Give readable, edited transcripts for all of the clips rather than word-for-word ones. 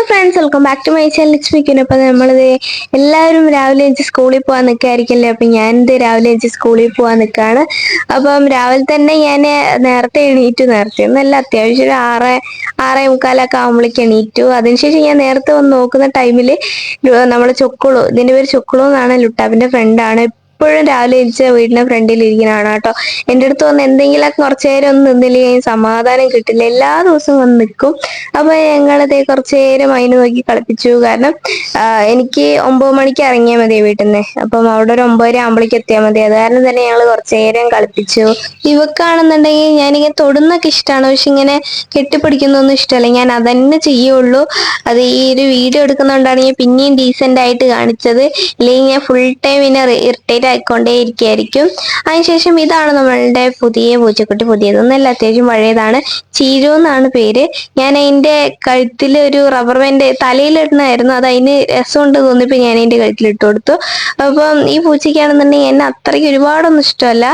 Friends, welcome back to my channel. ലക്ഷ്മിക്കുന്നു. അപ്പം നമ്മളിത് എല്ലാവരും രാവിലെ എണീച്ച് സ്കൂളിൽ പോകാൻ നിൽക്കായിരിക്കല്ലേ. അപ്പം ഞാനിത് രാവിലെ എണീച്ച് സ്കൂളിൽ പോകാൻ നിൽക്കുകയാണ്. അപ്പം രാവിലെ തന്നെ ഞാൻ നേരത്തെ എണീറ്റു. നേരത്തെ ഒന്നല്ല, അത്യാവശ്യം ഒരു 6-6:45 ആകുമ്പോഴേക്ക് എണീറ്റു. അതിനുശേഷം ഞാൻ നേരത്തെ വന്ന് നോക്കുന്ന ടൈമിൽ നമ്മളെ ചൊക്കുളു, ഇതിൻ്റെ പേര് ചൊക്കുളു എന്നാണ്, ലുട്ടാപ്പിൻ്റെ ഫ്രണ്ടാണ്. എപ്പോഴും രാവിലെ എണീച്ച് വീടിൻ്റെ ഫ്രണ്ടിൽ ഇരിക്കുന്നതാണ് കേട്ടോ. എൻ്റെ അടുത്ത് വന്ന് എന്തെങ്കിലുമൊക്കെ കുറച്ച് നേരം ഒന്ന് നിന്നില്ലെങ്കിൽ സമാധാനം കിട്ടില്ല. എല്ലാ ദിവസവും വന്ന് നിൽക്കും. അപ്പൊ ഞങ്ങളത് കുറച്ചു നേരം അതിന് നോക്കി കളിപ്പിച്ചു. കാരണം എനിക്ക് 9 മണിക്ക് ഇറങ്ങിയാൽ മതി വീട്ടിൽ നിന്ന്. അപ്പം അവിടെ ഒരു 9:30 ആകുമ്പോഴേക്ക് എത്തിയാൽ മതി. അത് കാരണം തന്നെ ഞങ്ങൾ കുറച്ചു നേരം കളിപ്പിച്ചു. ഇവക്കാണെന്നുണ്ടെങ്കിൽ ഞാനിങ്ങനെ തൊടുന്നൊക്കെ ഇഷ്ടമാണ്, പക്ഷെ ഇങ്ങനെ കെട്ടിപ്പിടിക്കുന്നൊന്നും ഇഷ്ടമല്ല. ഞാൻ അതന്നെ ചെയ്യുള്ളൂ. അത് ഈ ഒരു വീഡിയോ എടുക്കുന്നതുകൊണ്ടാണ് ഞാൻ പിന്നെയും ഡീസെന്റ് ആയിട്ട് കാണിച്ചത്. ഇല്ലെങ്കിൽ ഞാൻ ഫുൾ ടൈം പിന്നെ ഇറിറ്റേറ്റ് ആയിക്കൊണ്ടേ ഇരിക്കുകയായിരിക്കും. അതിനുശേഷം ഇതാണ് നമ്മളുടെ പുതിയ പൂച്ചക്കുട്ടി. പുതിയതൊന്നല്ല, അത്യാവശ്യം പഴയതാണ്. ചീരു എന്നാണ് പേര്. ഞാൻ അതിന്റെ കഴുത്തിൽ ഒരു റബ്ബർ ബാൻഡ് തലയിലിടുന്നായിരുന്നു. അത് അതിന് രസമുണ്ട് തോന്നിയപ്പോൾ ഞാൻ അതിന്റെ കഴുത്തിൽ ഇട്ട് കൊടുത്തു. അപ്പം ഈ പൂച്ചയ്ക്കാണെന്നുണ്ടെങ്കിൽ എന്നെ അത്രയ്ക്ക് ഒരുപാടൊന്നും ഇഷ്ടമല്ല.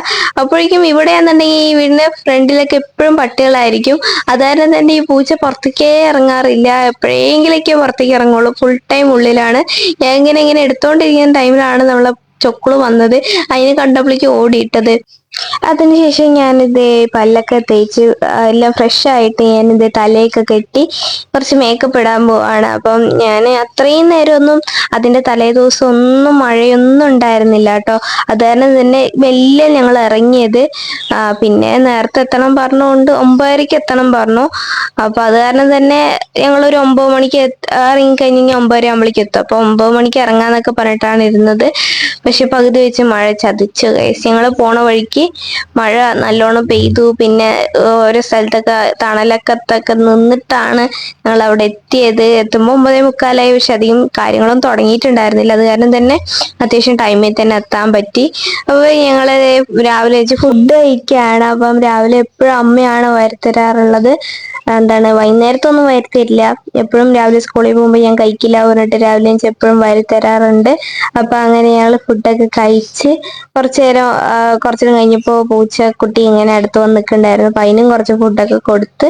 അപ്പോഴേക്കും ഇവിടെയാണെന്നുണ്ടെങ്കിൽ ഈ വീടിന്റെ ഫ്രണ്ടിലൊക്കെ എപ്പോഴും പട്ടികളായിരിക്കും. അതായത് തന്നെ ഈ പൂച്ച പുറത്തേക്കേ ഇറങ്ങാറില്ല. എപ്പോഴെങ്കിലൊക്കെ പുറത്തേക്ക് ഇറങ്ങുള്ളൂ. ഫുൾ ടൈം ഉള്ളിലാണ്. ഞാൻ ഇങ്ങനെ എടുത്തോണ്ടിരിക്കുന്ന ടൈമിലാണ് നമ്മളെ ചൊക്കുള് വന്നത്. അതിനെ കണ്ടപ്പോഴേക്കും ഓടിയിട്ടത്. അതിനുശേഷം ഞാനിത് പല്ലൊക്കെ തേച്ച് എല്ലാം ഫ്രഷ് ആയിട്ട് ഞാനിത് തലയൊക്കെ കെട്ടി കുറച്ച് മേക്കപ്പ് ഇടാൻ പോവാണ്. അപ്പം ഞാൻ അത്രയും നേരമൊന്നും അതിൻ്റെ തലേ ദിവസം ഒന്നും മഴയൊന്നും ഉണ്ടായിരുന്നില്ല കേട്ടോ. അത് കാരണം തന്നെ മെല്ലെ ഞങ്ങൾ ഇറങ്ങിയത്. പിന്നെ നേരത്തെ എത്തണം പറഞ്ഞുകൊണ്ട് 9:30 എത്തണം പറഞ്ഞു. അപ്പം അത് കാരണം തന്നെ ഞങ്ങളൊരു 9 മണിക്ക് ഇറങ്ങി കഴിഞ്ഞ് 9:30 ആകുമ്പോഴേക്ക് എത്തും. അപ്പോൾ 9 മണിക്ക് ഇറങ്ങാന്നൊക്കെ പറഞ്ഞിട്ടാണ് ഇരുന്നത്. പക്ഷെ പകുതി വെച്ച് മഴ ചതിച്ചു ഗൈസ്. ഞങ്ങൾ പോണ വഴിക്ക് മഴ നല്ലോണം പെയ്തു. പിന്നെ ഓരോ സ്ഥലത്തൊക്കെ തണലക്കത്തൊക്കെ നിന്നിട്ടാണ് ഞങ്ങൾ അവിടെ എത്തിയത്. എത്തുമ്പോൾ 9:45. പക്ഷെ അധികം കാര്യങ്ങളും തുടങ്ങിയിട്ടുണ്ടായിരുന്നില്ല. അത് കാരണം തന്നെ അത്യാവശ്യം ടൈമിൽ തന്നെ എത്താൻ പറ്റി. അപ്പോൾ ഞങ്ങൾ രാവിലെ വെച്ച് ഫുഡ് കഴിക്കുകയാണ്. അപ്പം രാവിലെ എപ്പോഴും അമ്മയാണ് വരുത്തരാറുള്ളത്. എന്താണ്, വൈകുന്നേരത്തൊന്നും വരുത്തില്ല. എപ്പോഴും രാവിലെ സ്കൂളിൽ പോകുമ്പോൾ ഞാൻ കഴിക്കില്ല പറഞ്ഞിട്ട് രാവിലെ എപ്പോഴും വരുത്തരാറുണ്ട്. അപ്പം അങ്ങനെ ഞങ്ങൾ ഫുഡൊക്കെ കഴിച്ച് കുറച്ചു നേരം കഴിഞ്ഞപ്പോൾ പൂച്ചക്കുട്ടി ഇങ്ങനെ അടുത്ത് വന്ന് നിൽക്കുന്നുണ്ടായിരുന്നു. അപ്പം അതിനും കുറച്ച് ഫുഡൊക്കെ കൊടുത്ത്,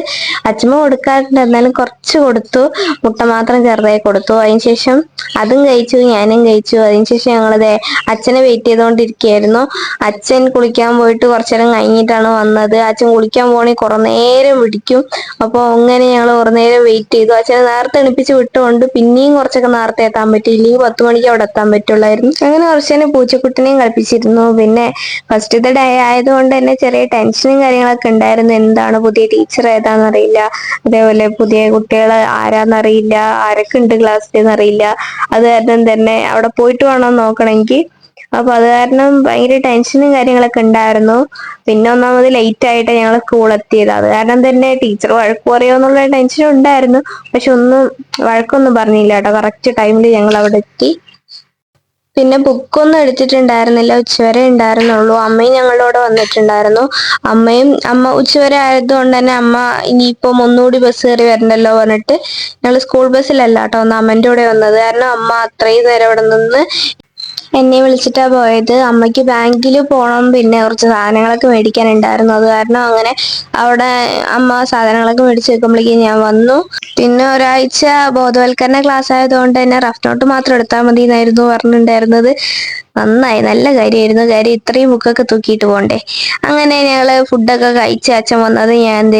അച്ഛമ്മ കൊടുക്കാറുണ്ട് എന്നാലും കുറച്ച് കൊടുത്തു. മുട്ട മാത്രം ചെറുതായി കൊടുത്തു. അതിനുശേഷം അതും കഴിച്ചു, ഞാനും കഴിച്ചു. അതിനുശേഷം ഞങ്ങളത് അച്ഛനെ വെയിറ്റ് ചെയ്തുകൊണ്ടിരിക്കുകയായിരുന്നു. അച്ഛൻ കുളിക്കാൻ പോയിട്ട് കുറച്ചു നേരം കഴിഞ്ഞിട്ടാണ് വന്നത്. അച്ഛൻ കുളിക്കാൻ പോകണമെങ്കിൽ കുറേ നേരം പിടിക്കും. അപ്പോൾ അങ്ങനെ ഞങ്ങൾ കുറേ നേരം വെയിറ്റ് ചെയ്തു. അച്ഛനെ നേരത്തെ എണിപ്പിച്ച് വിട്ടുകൊണ്ട് പിന്നെയും കുറച്ചൊക്കെ നേരത്തെ എത്താൻ പറ്റി. ഇല്ലെങ്കിൽ 10 മണിക്ക് അവിടെ എത്താൻ പറ്റുള്ളായിരുന്നു. അങ്ങനെ കുറച്ച് നേരം പൂച്ചക്കുട്ടിനെയും കളിപ്പിച്ചിരുന്നു. പിന്നെ ഫസ്റ്റത്തെ ഡേ ആയതുകൊണ്ട് തന്നെ ചെറിയ ടെൻഷനും കാര്യങ്ങളൊക്കെ ഉണ്ടായിരുന്നു. എന്താണ്, പുതിയ ടീച്ചർ ഏതാണെന്നറിയില്ല, അതേപോലെ പുതിയ കുട്ടികൾ ആരാന്നറിയില്ല, ആരൊക്കെ ഉണ്ട് ക്ലാസ്സിൽ എന്നറിയില്ല. അത് കാരണം തന്നെ അവിടെ പോയിട്ട് വേണം നോക്കണമെങ്കിൽ. അപ്പൊ അത് കാരണം ഭയങ്കര ടെൻഷനും കാര്യങ്ങളൊക്കെ ഉണ്ടായിരുന്നു. പിന്നെ ഒന്നാമത് ലേറ്റ് ആയിട്ട് ഞങ്ങൾ സ്കൂൾ എത്തിയത്. അത് കാരണം തന്നെ ടീച്ചർ വഴക്ക് പറയുമോ എന്നുള്ള ടെൻഷനും ഉണ്ടായിരുന്നു. പക്ഷെ വഴക്കൊന്നും പറഞ്ഞില്ല കേട്ടോ. കറക്റ്റ് ടൈമിൽ ഞങ്ങൾ അവിടെ എത്തി. പിന്നെ ബുക്കൊന്നും എടുത്തിട്ടുണ്ടായിരുന്നില്ല. ഉച്ചവരെ ഉണ്ടായിരുന്നുള്ളൂ. അമ്മയും ഞങ്ങളുടെ കൂടെ വന്നിട്ടുണ്ടായിരുന്നു. അമ്മ ഉച്ചവരെ ആയതുകൊണ്ട് തന്നെ അമ്മ ഇനിയിപ്പം ഒന്നുകൂടി ബസ് കയറി വരണ്ടല്ലോ പറഞ്ഞിട്ട് ഞങ്ങൾ സ്കൂൾ ബസ്സിലല്ല കേട്ടോ ഒന്ന് അമ്മൻ്റെ കൂടെ വന്നത്. കാരണം അമ്മ അത്രയും നേരം അവിടെ നിന്ന് എന്നെ വിളിച്ചിട്ടാ പോയത്. അമ്മയ്ക്ക് ബാങ്കിൽ പോകണം, പിന്നെ കുറച്ച് സാധനങ്ങളൊക്കെ മേടിക്കാനുണ്ടായിരുന്നു. അത് കാരണം അങ്ങനെ അവിടെ അമ്മ സാധനങ്ങളൊക്കെ മേടിച്ച് വെക്കുമ്പോഴേക്കും ഞാൻ വന്നു. പിന്നെ ഒരാഴ്ച ബോധവൽക്കരണ ക്ലാസ് ആയതുകൊണ്ട് തന്നെ റഫ് നോട്ട് മാത്രം എടുത്താൽ മതി എന്നായിരുന്നു പറഞ്ഞിട്ടുണ്ടായിരുന്നത്. നന്നായി, നല്ല കാര്യമായിരുന്നു. കാര്യം ഇത്രയും ബുക്കൊക്കെ തൂക്കിയിട്ട് പോകണ്ടേ. അങ്ങനെ ഞങ്ങൾ ഫുഡൊക്കെ കഴിച്ച് അച്ഛൻ വന്നത് ഞാൻ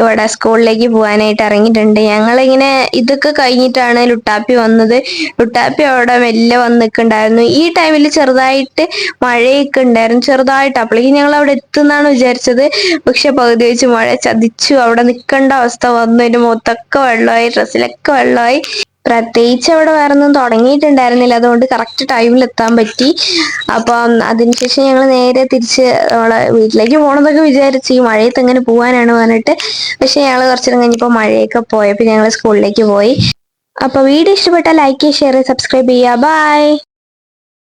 ഇവിടെ സ്കൂളിലേക്ക് പോകാനായിട്ട് ഇറങ്ങിയിട്ടുണ്ട്. ഞങ്ങളിങ്ങനെ ഇതൊക്കെ കഴിഞ്ഞിട്ടാണ് ലുട്ടാപ്പി വന്നത്. ലുട്ടാപ്പി അവിടെ മെല്ലെ വന്ന് നിൽക്കുന്നുണ്ടായിരുന്നു. ഈ ടൈമിൽ ചെറുതായിട്ട് മഴയൊക്കെ ഉണ്ടായിരുന്നു, ചെറുതായിട്ട്. അപ്പോഴേക്കും ഞങ്ങൾ അവിടെ എത്തുന്നാണ് വിചാരിച്ചത്. പക്ഷെ പകുതി വെച്ച് മഴ ചതിച്ചു. അവിടെ നിൽക്കേണ്ട അവസ്ഥ വന്നു. എൻ്റെ മുഖത്തൊക്കെ വെള്ളമായി, ഡ്രസ്സിലൊക്കെ വെള്ളമായി. പ്രത്യേകിച്ച് അവിടെ വേറെ ഒന്നും തുടങ്ങിയിട്ടുണ്ടായിരുന്നില്ല. അതുകൊണ്ട് കറക്റ്റ് ടൈമിൽ എത്താൻ പറ്റി. അപ്പം അതിനുശേഷം ഞങ്ങൾ നേരെ തിരിച്ച് നമ്മളെ വീട്ടിലേക്ക് പോകണമെന്നൊക്കെ വിചാരിച്ചു. ഈ മഴയത്ത് എങ്ങനെ പോകാനാണ് പറഞ്ഞിട്ട്. പക്ഷെ ഞങ്ങൾ കുറച്ചു നേരം കഴിഞ്ഞപ്പോൾ മഴയൊക്കെ പോയപ്പോൾ ഞങ്ങൾ സ്കൂളിലേക്ക് പോയി. അപ്പോൾ വീഡിയോ ഇഷ്ടപ്പെട്ടാൽ ലൈക്ക്, ഷെയർ, സബ്സ്ക്രൈബ് ചെയ്യുക. ബൈ.